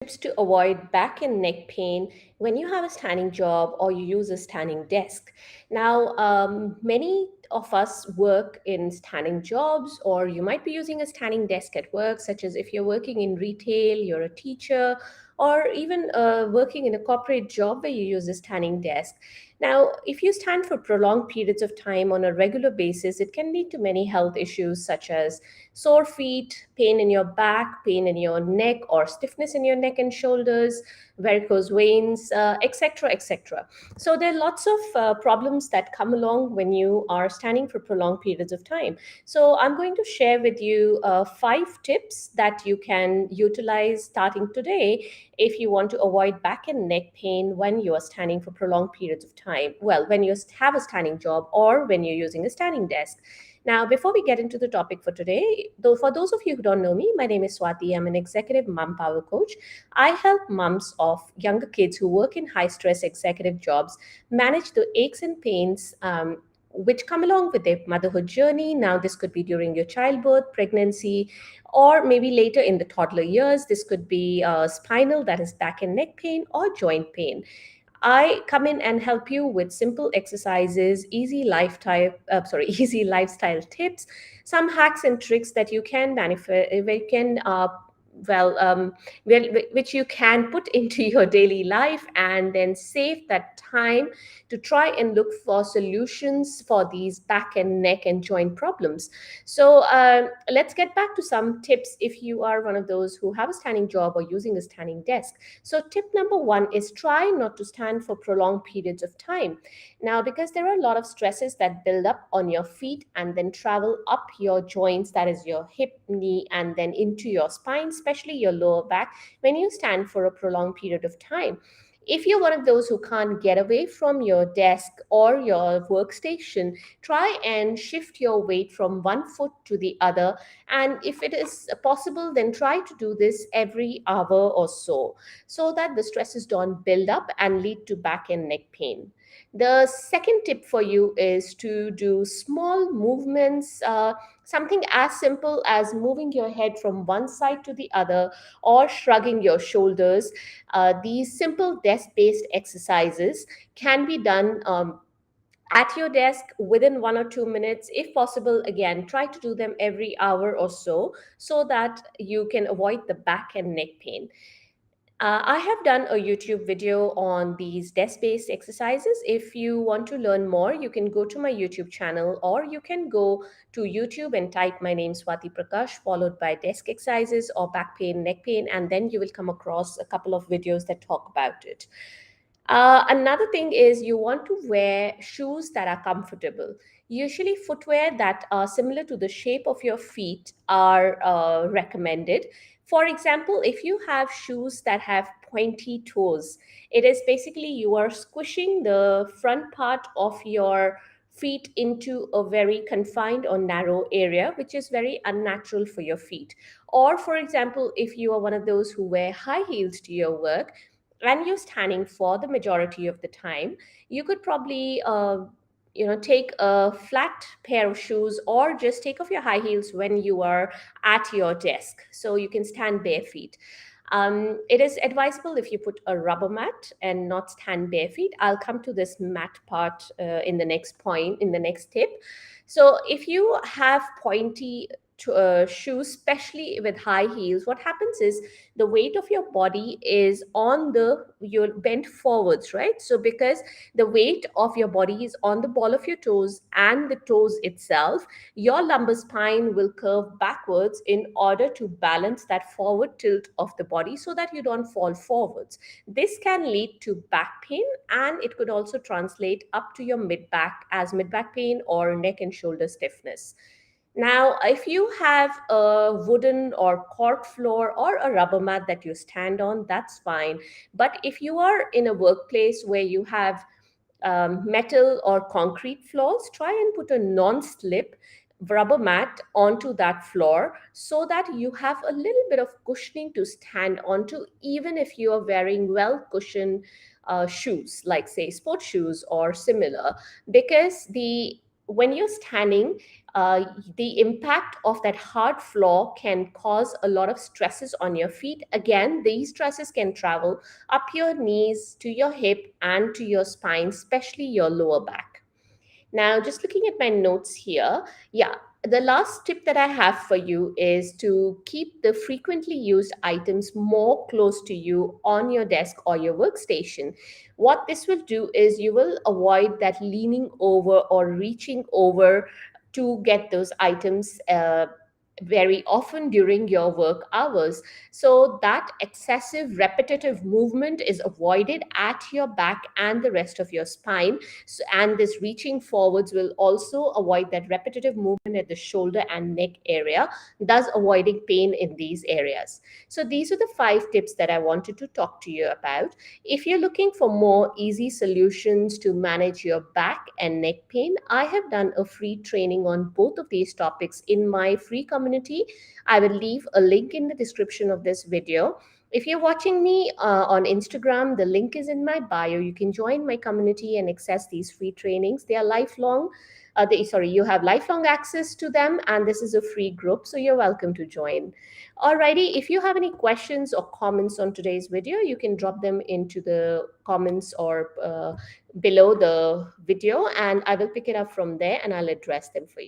tips to avoid back and neck pain when you have a standing job or you use a standing desk. Now, many of us work in standing jobs, or you might be using a standing desk at work, such as if you're working in retail, you're a teacher, or even working in a corporate job where you use a standing desk. Now, if you stand for prolonged periods of time on a regular basis, it can lead to many health issues such as sore feet, pain in your back, pain in your neck, or stiffness in your neck and shoulders, varicose veins, etc., etc. So there are lots of problems that come along when you are standing for prolonged periods of time. So I'm going to share with you 5 tips that you can utilize starting today if you want to avoid back and neck pain when you are standing for prolonged periods of time. Well, when you have a standing job or when you're using a standing desk. Now, before we get into the topic for today, though, for those of you who don't know me, my name is Swati. I'm an executive mom power coach. I help moms of younger kids who work in high stress executive jobs manage the aches and pains. Which come along with their motherhood journey. Now, this could be during your childbirth, pregnancy, or maybe later in the toddler years. This could be spinal, that is back and neck pain, or joint pain. I come in and help you with simple exercises, easy lifestyle tips, some hacks and tricks that you can well, um, which you can put into your daily life and then save that time to try and look for solutions for these back and neck and joint problems. So let's get back to some tips if you are one of those who have a standing job or using a standing desk. So, tip number one is try not to stand for prolonged periods of time. Now, because there are a lot of stresses that build up on your feet and then travel up your joints, that is your hip, knee, and then into your spine, especially your lower back, when you stand for a prolonged period of time. If you're one of those who can't get away from your desk or your workstation, try and shift your weight from one foot to the other. And if it is possible, then try to do this every hour or so that the stresses don't build up and lead to back and neck pain. The second tip for you is to do small movements, something as simple as moving your head from one side to the other or shrugging your shoulders. These simple desk based exercises can be done. At your desk within 1 or 2 minutes. If possible, again, try to do them every hour or so that you can avoid the back and neck pain. I have done a YouTube video on these desk based exercises. If you want to learn more, you can go to my YouTube channel or you can go to YouTube and type my name, Swati Prakash, followed by desk exercises or back pain, neck pain, and then you will come across a couple of videos that talk about it. Another thing is you want to wear shoes that are comfortable. Usually, footwear that are similar to the shape of your feet are recommended. For example, if you have shoes that have pointy toes, it is basically you are squishing the front part of your feet into a very confined or narrow area, which is very unnatural for your feet. Or, for example, if you are one of those who wear high heels to your work, and you're standing for the majority of the time, you could probably take a flat pair of shoes or just take off your high heels when you are at your desk so you can stand bare feet. It is advisable if you put a rubber mat and not stand bare feet. I'll come to this mat part in the next point, in the next tip. So if you have pointy shoes, especially with high heels, what happens is the weight of your body is on the you're bent forwards, right? So because the weight of your body is on the ball of your toes and the toes itself, your lumbar spine will curve backwards in order to balance that forward tilt of the body so that you don't fall forwards. This can lead to back pain, and it could also translate up to your mid back as mid back pain or neck and shoulder stiffness. Now, if you have a wooden or cork floor or a rubber mat that you stand on, that's fine. But if you are in a workplace where you have metal or concrete floors, try and put a non slip rubber mat onto that floor so that you have a little bit of cushioning to stand onto, even if you are wearing well cushioned shoes, like, say, sports shoes or similar, because the when you're standing, the impact of that hard floor can cause a lot of stresses on your feet. Again, these stresses can travel up your knees to your hip and to your spine, especially your lower back. Now, just looking at my notes here, yeah, the last tip that I have for you is to keep the frequently used items more close to you on your desk or your workstation. What this will do is you will avoid that leaning over or reaching over to get those items very often during your work hours. So that excessive repetitive movement is avoided at your back and the rest of your spine. So, and this reaching forwards will also avoid that repetitive movement at the shoulder and neck area, thus avoiding pain in these areas. So these are the 5 tips that I wanted to talk to you about. If you're looking for more easy solutions to manage your back and neck pain, I have done a free training on both of these topics in my free community. I will leave a link in the description of this video. If you're watching me on Instagram, the link is in my bio. You can join my community and access these free trainings. They are lifelong. You have lifelong access to them, and this is a free group, so you're welcome to join. Alrighty, if you have any questions or comments on today's video, you can drop them into the comments or below the video, and I will pick it up from there and I'll address them for you.